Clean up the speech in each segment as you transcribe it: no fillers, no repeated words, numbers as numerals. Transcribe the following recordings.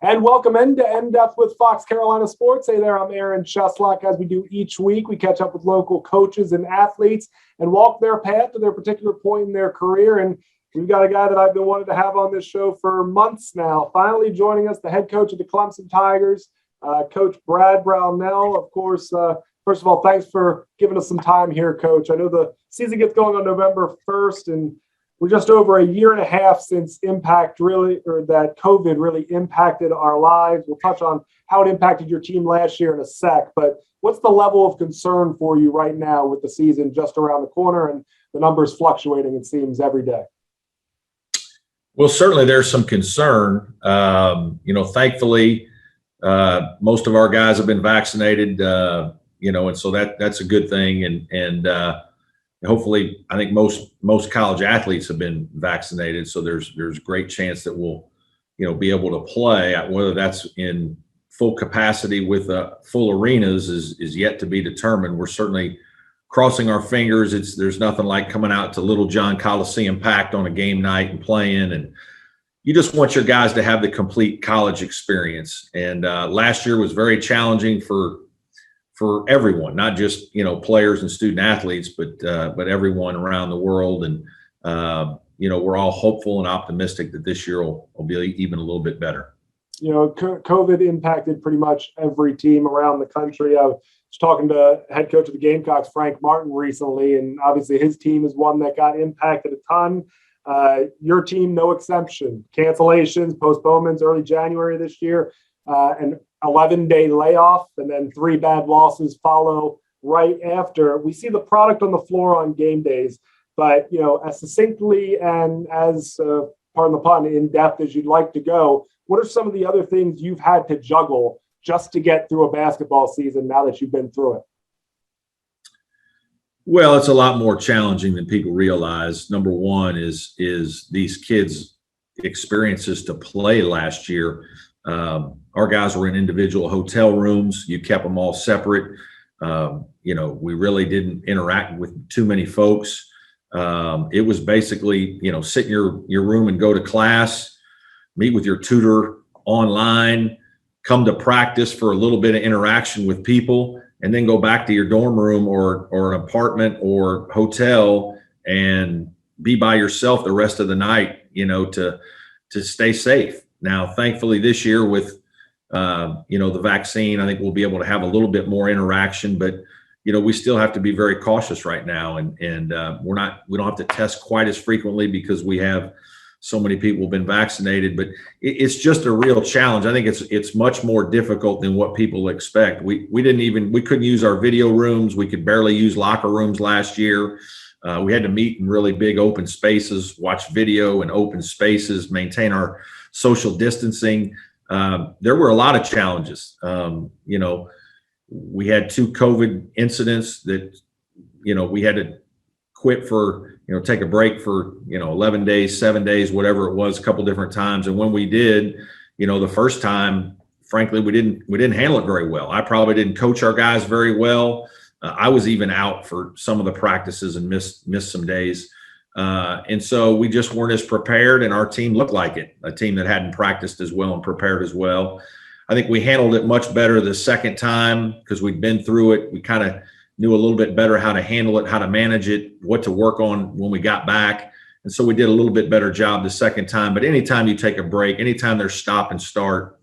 And welcome into In-Depth with Fox Carolina Sports. Hey there, I'm Aaron Cheslock. As we do each week, we catch up with local coaches and athletes and walk their path to their particular point in their career. And we've got a guy that I've been wanting to have on this show for months now. Finally joining us, the head coach of the Clemson Tigers, Coach Brad Brownell. Of course, first of all, thanks for giving us some time here, Coach. I know the season gets going on November 1st, and we're just over a year and a half since that COVID really impacted our lives. We'll touch on how it impacted your team last year in a sec, but what's the level of concern for you right now with the season just around the corner and the numbers fluctuating, it seems, every day? Well, certainly there's some concern. Thankfully, most of our guys have been vaccinated, and so that's a good thing. And hopefully, I think most college athletes have been vaccinated, so there's great chance that we'll, be able to play. Whether that's in full capacity with full arenas is yet to be determined. We're certainly crossing our fingers. There's nothing like coming out to Little John Coliseum packed on a game night and playing, and you just want your guys to have the complete college experience. And last year was very challenging for everyone, not just, players and student athletes, but everyone around the world. And, we're all hopeful and optimistic that this year will be even a little bit better. COVID impacted pretty much every team around the country. I was talking to head coach of the Gamecocks, Frank Martin, recently, and obviously his team is one that got impacted a ton. Your team, no exception. Cancellations, postponements early January this year, and 11-day layoff, and then 3 bad losses follow right after. We see the product on the floor on game days, but as succinctly and as pardon the pun, in depth as you'd like to go, what are some of the other things you've had to juggle just to get through a basketball season now that you've been through it? Well, it's a lot more challenging than people realize. Number one is these kids' experiences to play last year. Our guys were in individual hotel rooms. You kept them all separate. We really didn't interact with too many folks. It was basically, sit in your room and go to class, meet with your tutor online, come to practice for a little bit of interaction with people, and then go back to your dorm room or an apartment or hotel and be by yourself the rest of the night, to stay safe. Now, thankfully, this year with the vaccine, I think we'll be able to have a little bit more interaction, but we still have to be very cautious right now, and we don't have to test quite as frequently because we have so many people have been vaccinated. But it's just a real challenge. I think it's much more difficult than what people expect. We couldn't use our video rooms. We could barely use locker rooms last year. We had to meet in really big open spaces, watch video in open spaces, maintain our social distancing. There were a lot of challenges. We had 2 COVID incidents that, we had to quit for, take a break for, 11 days, 7 days, whatever it was, a couple different times. And when we did, the first time, frankly, we didn't handle it very well. I probably didn't coach our guys very well. I was even out for some of the practices and missed some days. And so we just weren't as prepared, and our team looked like it, a team that hadn't practiced as well and prepared as well. I think we handled it much better the second time because we'd been through it. We kind of knew a little bit better how to handle it, how to manage it, what to work on when we got back. And so we did a little bit better job the second time. But anytime you take a break, anytime there's stop and start,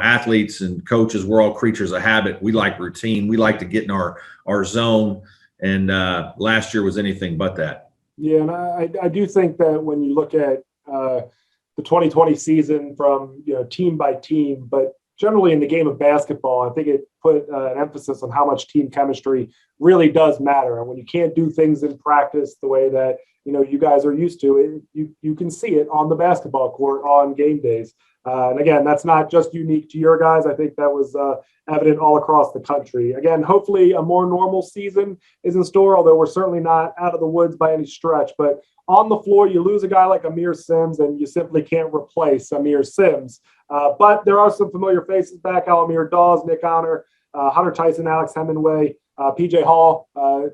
athletes and coaches, we're all creatures of habit. We like routine. We like to get in our zone. And last year was anything but that. Yeah, and I do think that when you look at the 2020 season from team by team, but generally in the game of basketball, I think it put an emphasis on how much team chemistry really does matter. And when you can't do things in practice the way that you guys are used to, you can see it on the basketball court on game days. And again, that's not just unique to your guys. I think that was evident all across the country. Again, hopefully a more normal season is in store, although we're certainly not out of the woods by any stretch. But on the floor, you lose a guy like Amir Sims, and you simply can't replace Amir Sims. But there are some familiar faces back: Alamir Dawes, Nick Honor, Hunter Tyson, Alex Hemingway, PJ Hall,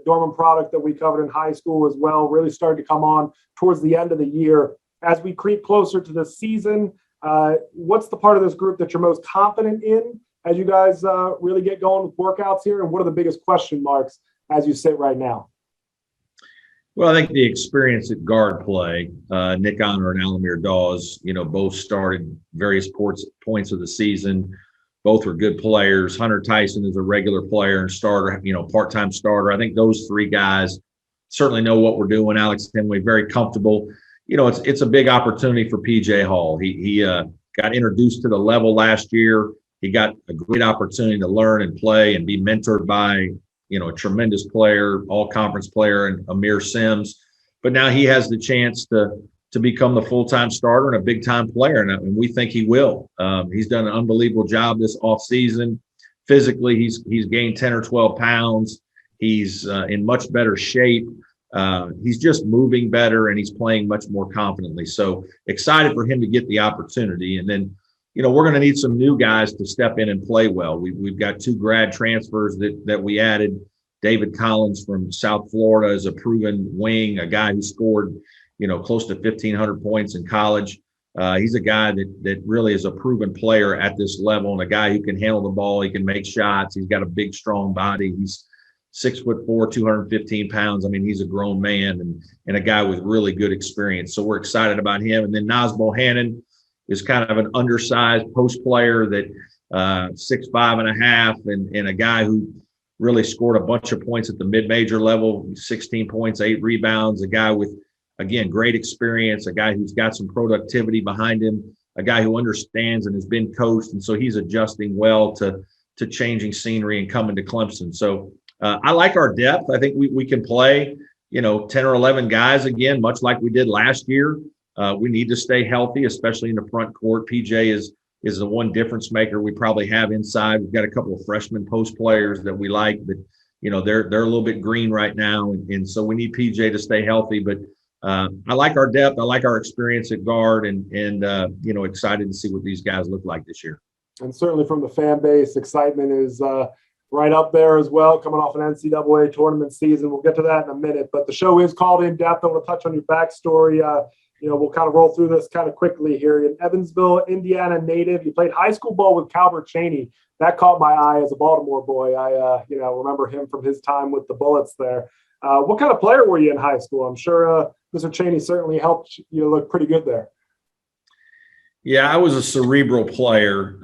Dorman product that we covered in high school as well, really started to come on towards the end of the year. As we creep closer to the season, What's the part of this group that you're most confident in as you guys really get going with workouts here? And what are the biggest question marks as you sit right now? Well, I think the experience at guard play, Nick Honor and Alamir Dawes, both started various points of the season. Both were good players. Hunter Tyson is a regular player and starter, part-time starter. I think those three guys certainly know what we're doing. Alex Henway, very comfortable. It's a big opportunity for PJ Hall. He got introduced to the level last year. He got a great opportunity to learn and play and be mentored by a tremendous player, all-conference player, and Amir Sims. But now he has the chance to become the full-time starter and a big-time player, and we think he will. He's done an unbelievable job this offseason. Physically, he's gained 10 or 12 pounds. He's in much better shape. He's just moving better, and he's playing much more confidently. So excited for him to get the opportunity. And then, we're going to need some new guys to step in and play well. We've got 2 grad transfers that we added. David Collins from South Florida is a proven wing, a guy who scored, close to 1,500 points in college. He's a guy that really is a proven player at this level, and a guy who can handle the ball. He can make shots. He's got a big, strong body. He's 6'4", 215 pounds. I mean, he's a grown man and a guy with really good experience. So we're excited about him. And then Naz Bohannon is kind of an undersized post player that 6'5.5", and a guy who really scored a bunch of points at the mid-major level, 16 points, 8 rebounds, a guy with, again, great experience, a guy who's got some productivity behind him, a guy who understands and has been coached. And so he's adjusting well to changing scenery and coming to Clemson. So I like our depth. I think we can play, 10 or 11 guys again, much like we did last year. We need to stay healthy, especially in the front court. PJ is the one difference maker we probably have inside. We've got a couple of freshman post players that we like, but they're a little bit green right now, and so we need PJ to stay healthy. But I like our depth. I like our experience at guard, and excited to see what these guys look like this year. And certainly from the fan base, excitement is right up there as well, coming off an NCAA tournament season. We'll get to that in a minute, but the show is called In Depth. I want to touch on your backstory. We'll kind of roll through this kind of quickly here. You're an Evansville, Indiana native. You played high school ball with Calbert Chaney. That caught my eye as a Baltimore boy. I remember him from his time with the Bullets there. What kind of player were you in high school? I'm sure Mr. Chaney certainly helped you look pretty good there. Yeah, I was a cerebral player.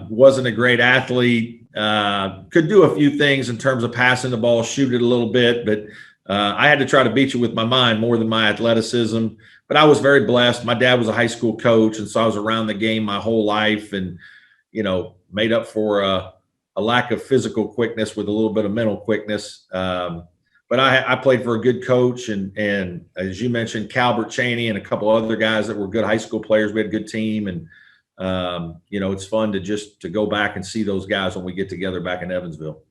Wasn't a great athlete. Could do a few things in terms of passing the ball, shoot it a little bit, but I had to try to beat you with my mind more than my athleticism. But I was very blessed. My dad was a high school coach, and so I was around the game my whole life, and made up for a lack of physical quickness with a little bit of mental quickness. But I played for a good coach, and as you mentioned, Calbert Chaney and a couple other guys that were good high school players. We had a good team, and it's fun to go back and see those guys when we get together back in Evansville.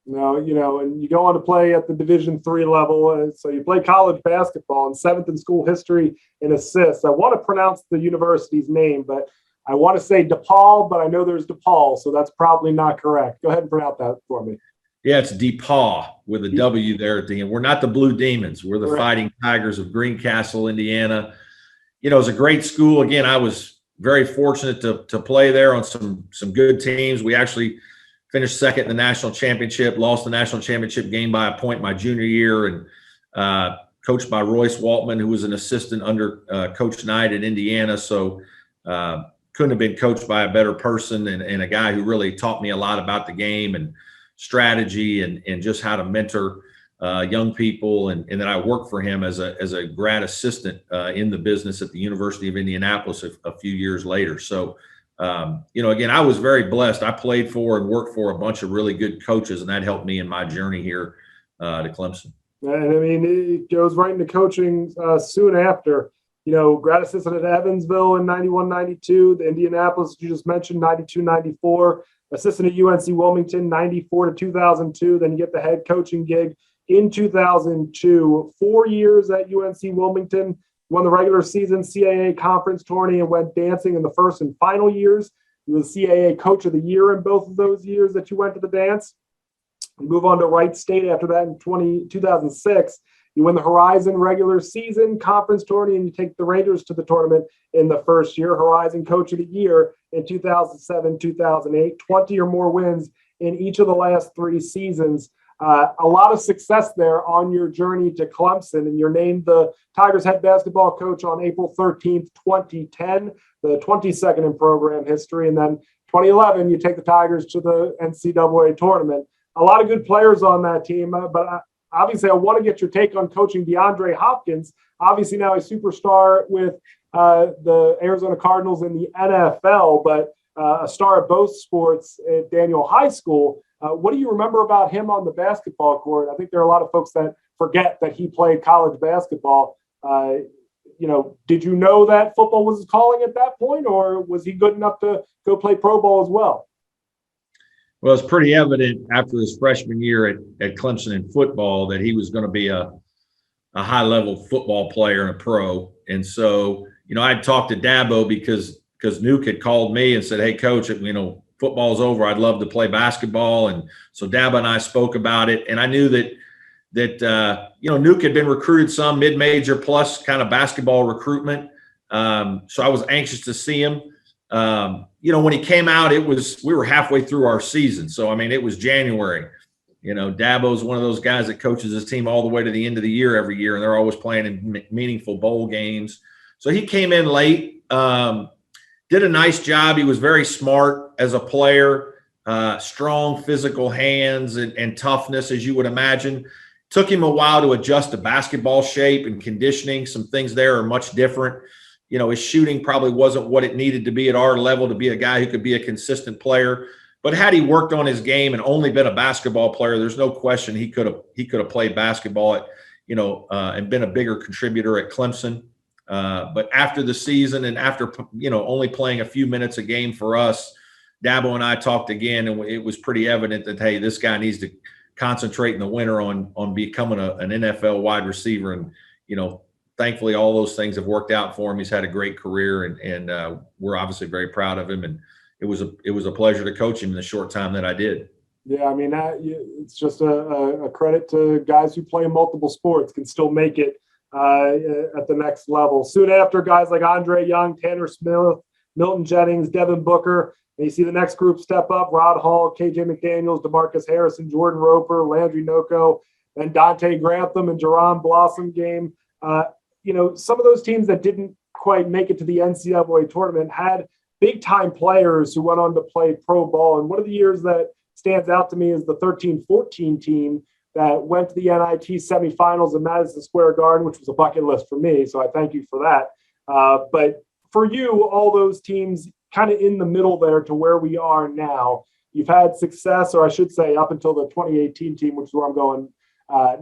And you go on to play at the Division III level. So you play college basketball and 7th in school history in assists. I want to pronounce the university's name, but I want to say DePaul, but I know there's DePaul, so that's probably not correct. Go ahead and pronounce that for me. Yeah, it's DePaul with a W there at the end. We're not the Blue Demons. We're the Correct. Fighting Tigers of Greencastle, Indiana. It's a great school. Again, I was very fortunate to play there on some good teams. We actually finished second in the national championship, lost the national championship game by a point my junior year, and coached by Royce Waltman, who was an assistant under Coach Knight at Indiana. So couldn't have been coached by a better person, and a guy who really taught me a lot about the game and strategy and just how to mentor young people. And then I worked for him as a grad assistant in the business at the University of Indianapolis a few years later. So again, I was very blessed. I played for and worked for a bunch of really good coaches, and that helped me in my journey here to Clemson. And I mean, it goes right into coaching soon after. Grad assistant at Evansville in 91, 92, the Indianapolis, you just mentioned, 92, 94, assistant at UNC Wilmington, 94 to 2002. Then you get the head coaching gig in 2002, 4 years at UNC Wilmington. Won the regular season CAA conference tourney and went dancing in the first and final years. You were the CAA coach of the year in both of those years that you went to the dance. Move on to Wright State after that in 2006. You win the Horizon regular season conference tournament, and you take the Rangers to the tournament in the first year. Horizon Coach of the Year in 2007, 2008, 20 or more wins in each of the last 3 seasons. A lot of success there on your journey to Clemson, and you're named the Tigers head basketball coach on April 13th, 2010, the 22nd in program history. And then 2011, you take the Tigers to the NCAA tournament. A lot of good players on that team, but obviously I want to get your take on coaching DeAndre Hopkins, obviously now a superstar with the Arizona Cardinals in the NFL, but a star at both sports at Daniel High School. What do you remember about him on the basketball court? I think there are a lot of folks that forget that he played college basketball. Did you know that football was his calling at that point, or was he good enough to go play pro ball as well? Well, it's pretty evident after his freshman year at Clemson in football that he was going to be a high-level football player and a pro. And so, I'd talked to Dabo because Nuke had called me and said, "Hey, Coach, football's over. I'd love to play basketball." And so Dabo and I spoke about it. And I knew that Nuke had been recruited some mid-major plus kind of basketball recruitment. So I was anxious to see him. When he came out, we were halfway through our season. So, it was January. Dabo's one of those guys that coaches his team all the way to the end of the year every year, and they're always playing in meaningful bowl games. So he came in late, did a nice job. He was very smart as a player, strong physical hands and toughness, as you would imagine. Took him a while to adjust to basketball shape and conditioning. Some things there are much different. His shooting probably wasn't what it needed to be at our level to be a guy who could be a consistent player. But had he worked on his game and only been a basketball player, there's no question he could have played basketball and been a bigger contributor at Clemson. But after the season and after only playing a few minutes a game for us, Dabo and I talked again, and it was pretty evident that, hey, this guy needs to concentrate in the winter on becoming an NFL wide receiver. And thankfully all those things have worked out for him. He's had a great career, and we're obviously very proud of him. And it was a pleasure to coach him in the short time that I did. Yeah, it's just a credit to guys who play multiple sports can still make it at the next level. Soon after, guys like Andre Young, Tanner Smith, Milton Jennings, Devin Booker. And you see the next group step up: Rod Hall, KJ McDaniels, DeMarcus Harrison, Jordan Roper, Landry Noko, and Dante Grantham and Jerron Blossom game. Some of those teams that didn't quite make it to the NCAA tournament had big-time players who went on to play pro ball. And one of the years that stands out to me is the 13-14 team that went to the NIT semifinals in Madison Square Garden, which was a bucket list for me. So I thank you for that. But for you, all those teams kind of in the middle there to where we are now, you've had success, or I should say up until the 2018 team, which is where I'm going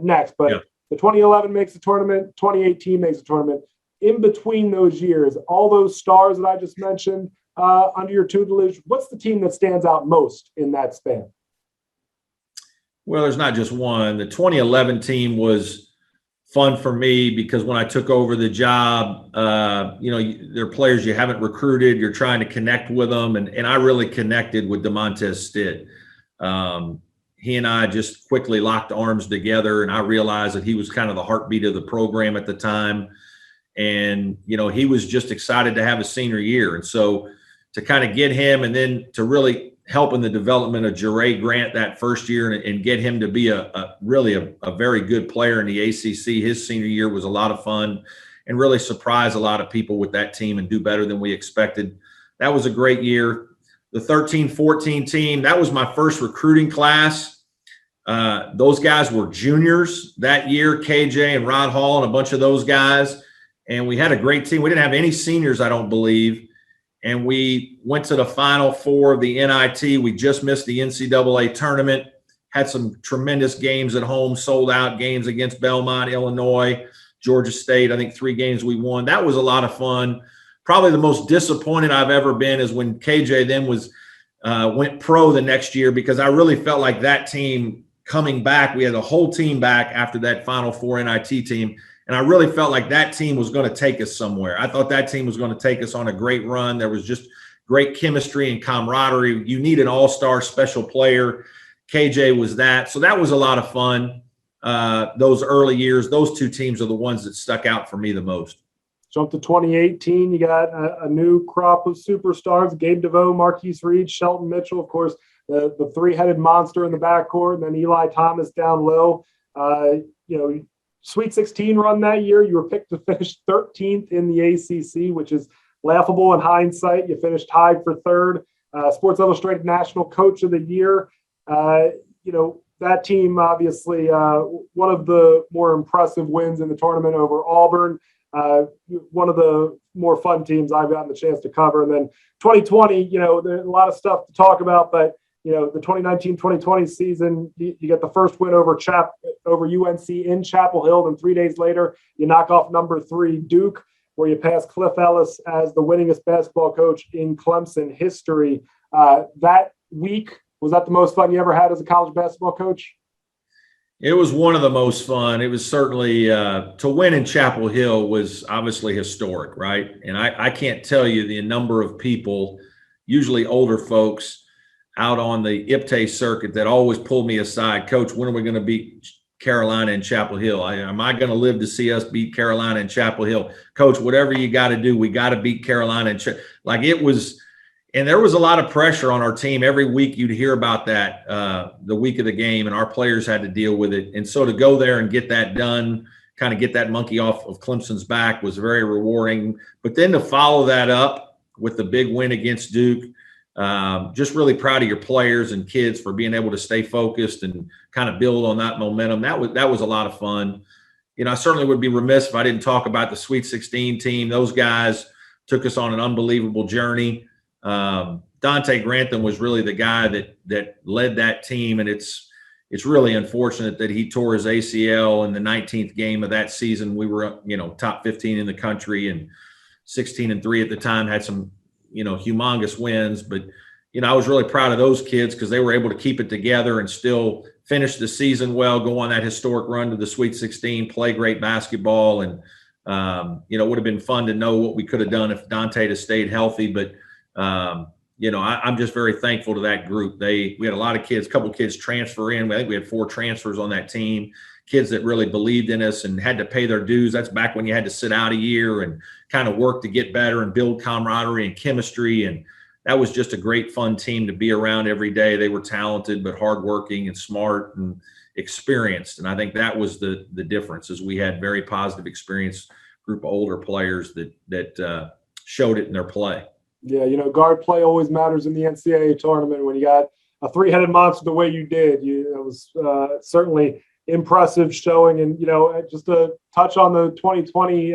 next. But yeah. The 2011 makes the tournament, 2018 makes the tournament. In between those years, all those stars that I just mentioned under your tutelage, what's the team that stands out most in that span? Well, there's not just one. The 2011 team was fun for me because when I took over the job, there are players you haven't recruited. You're trying to connect with them. And I really connected with DeMontez Stitt. He and I just quickly locked arms together, and I realized that he was kind of the heartbeat of the program at the time. And, he was just excited to have a senior year. And so to kind of get him and then to really help in the development of Jure Grant that first year and get him to be really a very good player in the ACC. His senior year was a lot of fun and really surprised a lot of people with that team and do better than we expected. That was a great year. The 13-14 team, that was my first recruiting class. Those guys were juniors that year, KJ and Rod Hall and a bunch of those guys. And we had a great team. We didn't have any seniors, I don't believe. And we went to the Final Four of the NIT. We just missed the NCAA tournament, had some tremendous games at home, sold out games against Belmont, Illinois, Georgia State. I think 3 games we won. That was a lot of fun. Probably the most disappointed I've ever been is when KJ then went pro the next year, because I really felt like that team coming back, we had the whole team back after that Final Four NIT team. And I really felt like that team was going to take us somewhere. I thought that team was going to take us on a great run. There was just great chemistry and camaraderie. You need an all-star special player. KJ was that. So that was a lot of fun. those early years, those two teams are the ones that stuck out for me the most. Jump to 2018, you got a new crop of superstars: Gabe DeVoe, Marquise Reed, Shelton Mitchell, of course, the three-headed monster in the backcourt, and then Eli Thomas down low. Sweet 16 run that year. You were picked to finish 13th in the ACC, which is laughable in hindsight. You finished tied for third. Sports Illustrated National Coach of the Year. That team, obviously, one of the more impressive wins in the tournament over Auburn. One of the more fun teams I've gotten the chance to cover. And then 2020, there's a lot of stuff to talk about, but the 2019-2020 season, you get the first win over UNC in Chapel Hill, and 3 days later, you knock off number 3 Duke, where you pass Cliff Ellis as the winningest basketball coach in Clemson history. That week, was that the most fun you ever had as a college basketball coach? It was one of the most fun. It was certainly to win in Chapel Hill was obviously historic, right? And I can't tell you the number of people, usually older folks, out on the IPTAY circuit that always pulled me aside. Coach, when are we going to beat Carolina in Chapel Hill? Am I going to live to see us beat Carolina in Chapel Hill? Coach, whatever you got to do, we got to beat Carolina. And there was a lot of pressure on our team. Every week you'd hear about that, the week of the game, and our players had to deal with it. And so to go there and get that done, kind of get that monkey off of Clemson's back, was very rewarding. But then to follow that up with the big win against Duke, just really proud of your players and kids for being able to stay focused and kind of build on that momentum. That was a lot of fun. I certainly would be remiss if I didn't talk about the Sweet 16 team. Those guys took us on an unbelievable journey. Dante Grantham was really the guy that led that team, and it's really unfortunate that he tore his ACL in the 19th game of that season. We were top 15 in the country and 16-3 at the time, had some humongous wins, but I was really proud of those kids because they were able to keep it together and still finish the season well, go on that historic run to the Sweet 16, play great basketball, and it would have been fun to know what we could have done if Dante had stayed healthy, but I'm just very thankful to that group. We had a lot of kids, a couple of kids transfer in. I think we had 4 transfers on that team, kids that really believed in us and had to pay their dues. That's back when you had to sit out a year and kind of work to get better and build camaraderie and chemistry. And that was just a great, fun team to be around every day. They were talented, but hardworking and smart and experienced. And I think that was the difference, is we had very positive experienced group of older players that showed it in their play. Yeah, guard play always matters in the NCAA tournament. When you got a 3-headed monster the way you did, it was certainly impressive showing. And, just to touch on the 2020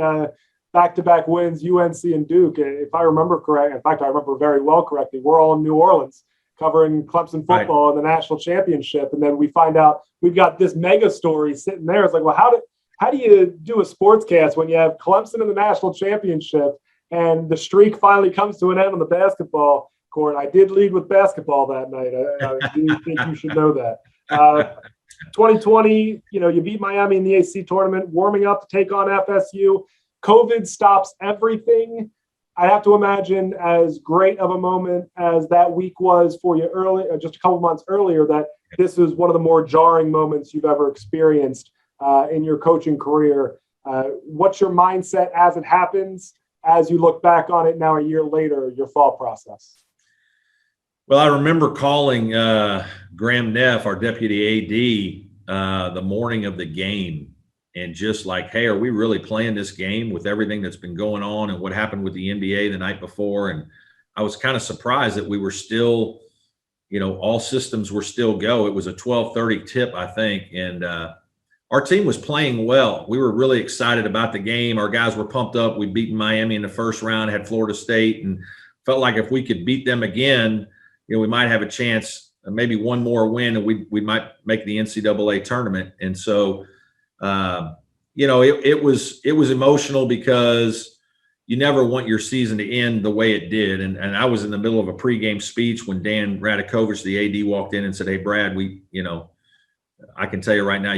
back-to-back wins, UNC and Duke, if I remember correct, in fact, I remember very well correctly, we're all in New Orleans covering Clemson football in the national championship. And then we find out we've got this mega story sitting there. It's like, well, how do you do a sportscast when you have Clemson in the national championship and the streak finally comes to an end on the basketball court? I did lead with basketball that night. I do think you should know that. 2020, you beat Miami in the AC tournament, warming up to take on FSU. COVID stops everything. I have to imagine, as great of a moment as that week was for you just a couple months earlier, that this was one of the more jarring moments you've ever experienced in your coaching career. What's your mindset as it happens? As you look back on it now a year later, your thought process? Well, I remember calling Graham Neff, our deputy AD, the morning of the game, and just like, hey, are we really playing this game with everything that's been going on and what happened with the NBA the night before? And I was kind of surprised that we were still, all systems were still go. It was a 12:30 tip, I think, and our team was playing well. We were really excited about the game. Our guys were pumped up. We'd beaten Miami in the first round, had Florida State, and felt like if we could beat them again, we might have a chance, maybe one more win, and we might make the NCAA tournament. And so, it was emotional because you never want your season to end the way it did. And I was in the middle of a pregame speech when Dan Radakovich, the AD, walked in and said, hey, Brad, I can tell you right now,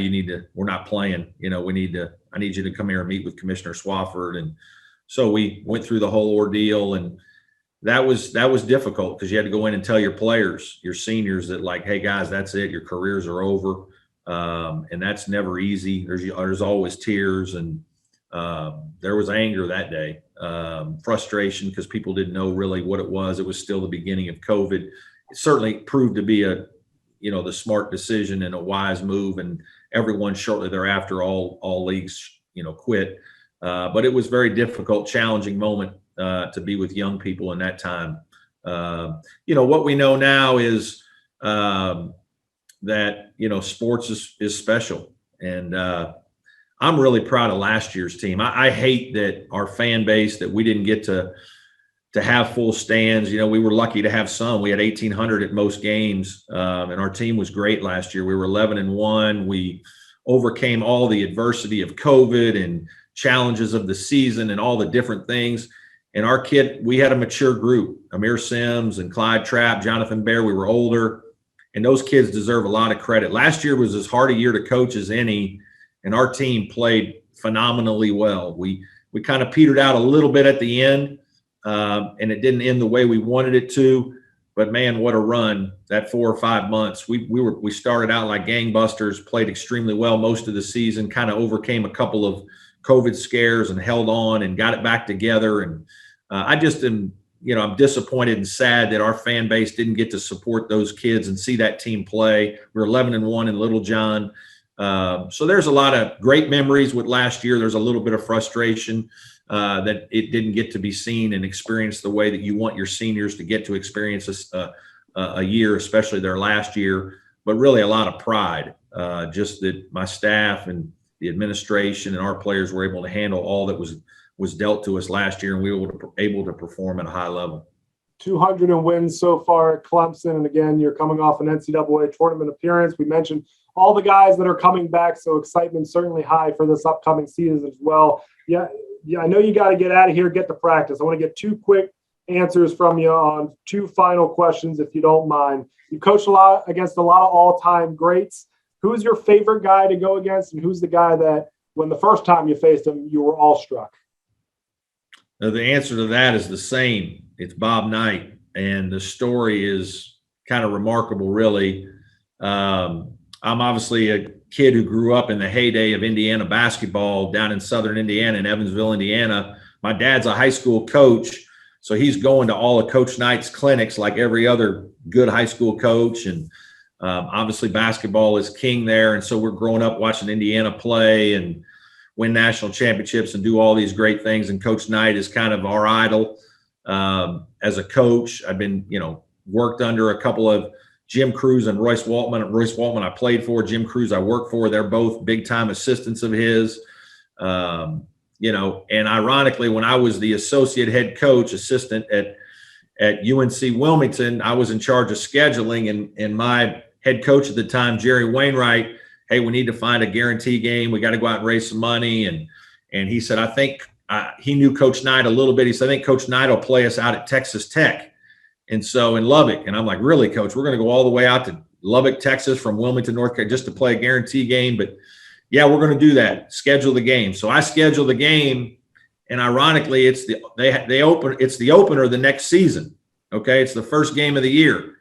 we're not playing, I need you to come here and meet with Commissioner Swafford. And so we went through the whole ordeal, and that was difficult because you had to go in and tell your players, your seniors, that like, hey guys, that's it. Your careers are over. And that's never easy. There's always tears, and there was anger that day, frustration because people didn't know really what it was. It was still the beginning of COVID. It certainly proved to be the smart decision and a wise move, and everyone shortly thereafter, all leagues, quit. But it was a very difficult, challenging moment to be with young people in that time. What we know now is that, sports is special. And I'm really proud of last year's team. I hate that our fan base, that we didn't get to have full stands. We were lucky to have some. We had 1,800 at most games, and our team was great last year. We were 11-1. We overcame all the adversity of COVID and challenges of the season and all the different things. And we had a mature group, Amir Sims and Clyde Trapp, Jonathan Bear. We were older, and those kids deserve a lot of credit. Last year was as hard a year to coach as any, and our team played phenomenally well. We kind of petered out a little bit at the end, and it didn't end the way we wanted it to. But man, what a run that 4 or 5 months. We started out like gangbusters, played extremely well most of the season, kind of overcame a couple of COVID scares and held on and got it back together. And I just am, I'm disappointed and sad that our fan base didn't get to support those kids and see that team play. We were 11-1 in Little John. So there's a lot of great memories with last year. There's a little bit of frustration that it didn't get to be seen and experienced the way that you want your seniors to get to experience this, a year, especially their last year, but really a lot of pride, just that my staff and the administration and our players were able to handle all that was dealt to us last year, and we were able to perform at a high level. 200 wins so far at Clemson. And again, you're coming off an NCAA tournament appearance. We mentioned all the guys that are coming back, so excitement certainly high for this upcoming season as well. Yeah, I know you got to get out of here, get to practice. I want to get 2 quick answers from you on 2 final questions, if you don't mind. You coached against a lot of all-time greats. Who's your favorite guy to go against, and who's the guy that, when the first time you faced him, you were awestruck? Now, the answer to that is the same. It's Bob Knight, and the story is kind of remarkable, really. I'm obviously a kid who grew up in the heyday of Indiana basketball down in southern Indiana, in Evansville, Indiana. My dad's a high school coach, so he's going to all of Coach Knight's clinics like every other good high school coach. And obviously basketball is king there. And so we're growing up watching Indiana play and win national championships and do all these great things. And Coach Knight is kind of our idol as a coach. I've been, worked under a couple of Jim Cruz and Royce Waltman. Royce Waltman I played for, Jim Cruz I worked for. They're both big-time assistants of his. And ironically, when I was the associate head coach, assistant at UNC Wilmington, I was in charge of scheduling, and my head coach at the time, Jerry Wainwright, hey, we need to find a guarantee game. We got to go out and raise some money. And he said, I think he knew Coach Knight a little bit. He said, I think Coach Knight will play us out at Texas Tech. And so in Lubbock, and I'm like, really, Coach, we're going to go all the way out to Lubbock, Texas from Wilmington, North Carolina, just to play a guarantee game. But yeah, we're going to do that. Schedule the game. So I scheduled the game, and ironically, it's the opener the next season. Okay, it's the first game of the year.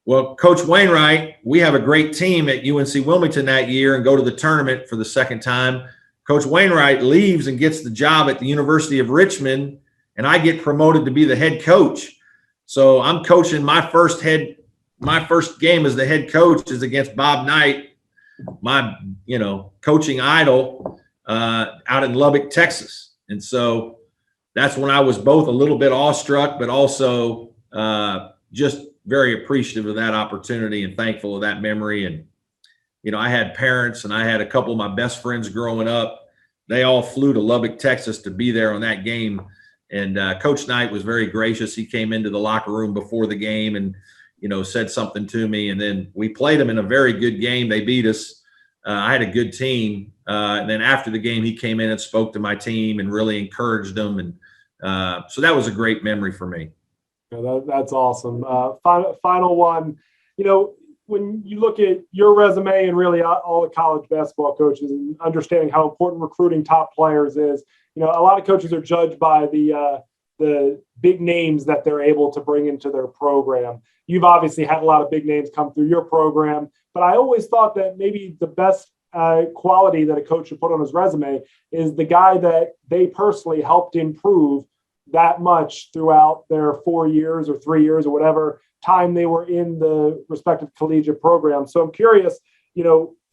Well, Coach Wainwright, we have a great team at UNC Wilmington that year and go to the tournament for the second time. Coach Wainwright leaves and gets the job at the University of Richmond, and I get promoted to be the head coach. So I'm coaching my first game as the head coach is against Bob Knight, my, coaching idol out in Lubbock, Texas. And so that's when I was both a little bit awestruck, but also just very appreciative of that opportunity and thankful of that memory. And, I had parents, and I had a couple of my best friends growing up. They all flew to Lubbock, Texas to be there on that game. And Coach Knight was very gracious. He came into the locker room before the game and, said something to me. And then we played them in a very good game. They beat us. I had a good team. And then after the game, he came in and spoke to my team and really encouraged them. And so that was a great memory for me. Yeah, that's awesome. Final one, when you look at your resume and really all the college basketball coaches and understanding how important recruiting top players is, a lot of coaches are judged by the the big names that they're able to bring into their program. You've obviously had a lot of big names come through your program, but I always thought that maybe the best quality that a coach should put on his resume is the guy that they personally helped improve that much throughout their 4 years or 3 years or whatever time they were in the respective collegiate program. So I'm curious,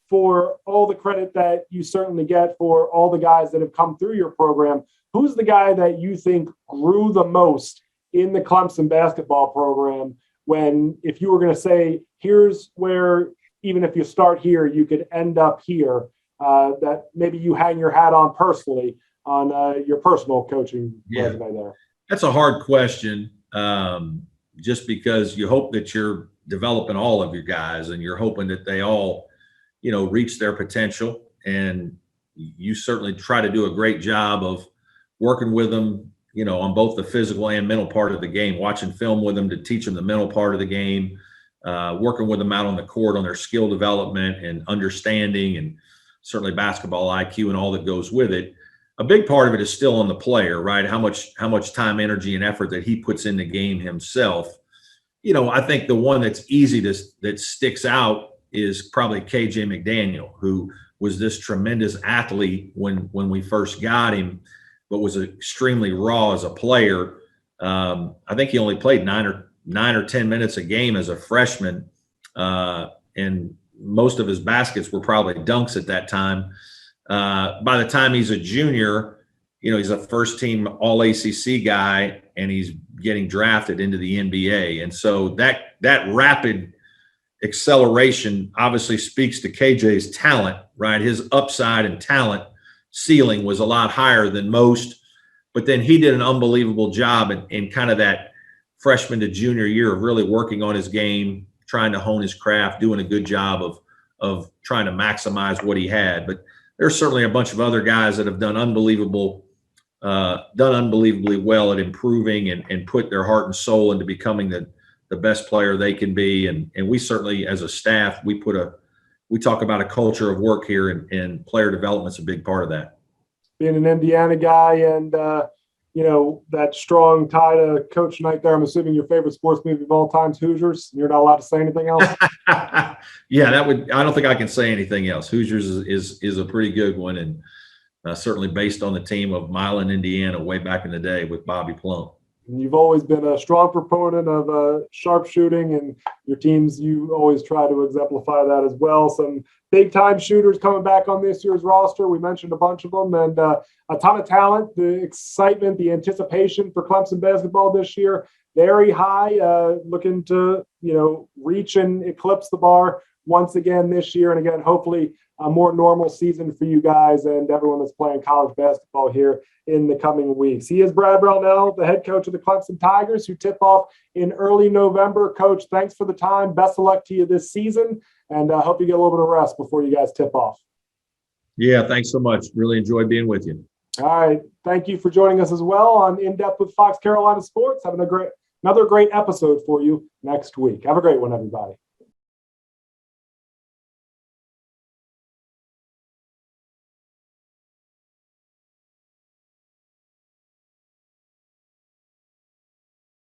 for all the credit that you certainly get for all the guys that have come through your program, who's the guy that you think grew the most in the Clemson basketball program when, if you were going to say, here's where, even if you start here, you could end up here, that maybe you hang your hat on personally on your personal coaching resume there? That's a hard question, just because you hope that you're developing all of your guys and you're hoping that they all, reach their potential. And you certainly try to do a great job of working with them, on both the physical and mental part of the game, watching film with them to teach them the mental part of the game, working with them out on the court on their skill development and understanding, and certainly basketball IQ and all that goes with it. A big part of it is still on the player, right? How much time, energy, and effort that he puts in the game himself. I think the one that's that sticks out is probably KJ McDaniel, who was this tremendous athlete when we first got him, but was extremely raw as a player. I think he only played 9 or 10 minutes a game as a freshman, and most of his baskets were probably dunks at that time. By the time he's a junior, he's a first team all ACC guy and he's getting drafted into the NBA. And so that rapid acceleration obviously speaks to KJ's talent, right? His upside and talent ceiling was a lot higher than most, but then he did an unbelievable job in kind of that freshman to junior year of really working on his game, trying to hone his craft, doing a good job of trying to maximize what he had. But there's certainly a bunch of other guys that have done unbelievably well at improving and put their heart and soul into becoming the best player they can be. And we certainly, as a staff, we talk about a culture of work here, and player development's a big part of that. Being an Indiana guy and, that strong tie to Coach Knight there, I'm assuming your favorite sports movie of all time is Hoosiers. You're not allowed to say anything else? Yeah, I don't think I can say anything else. Hoosiers is a pretty good one, and certainly based on the team of Milan, Indiana, way back in the day with Bobby Plum. And you've always been a strong proponent of sharpshooting, and your teams, you always try to exemplify that as well. Some big-time shooters coming back on this year's roster. We mentioned a bunch of them, and a ton of talent. The excitement, the anticipation for Clemson basketball this year, very high, looking to, reach and eclipse the bar once again this year. And again, hopefully a more normal season for you guys and everyone that's playing college basketball here in the coming weeks. He is Brad Brownell, the head coach of the Clemson Tigers, who tip off in early November. Coach, thanks for the time. Best of luck to you this season, and I hope you get a little bit of rest before you guys tip off. Yeah, thanks so much. Really enjoyed being with you. All right. Thank you for joining us as well on In Depth with Fox Carolina Sports. Having another great episode for you next week. Have a great one, everybody.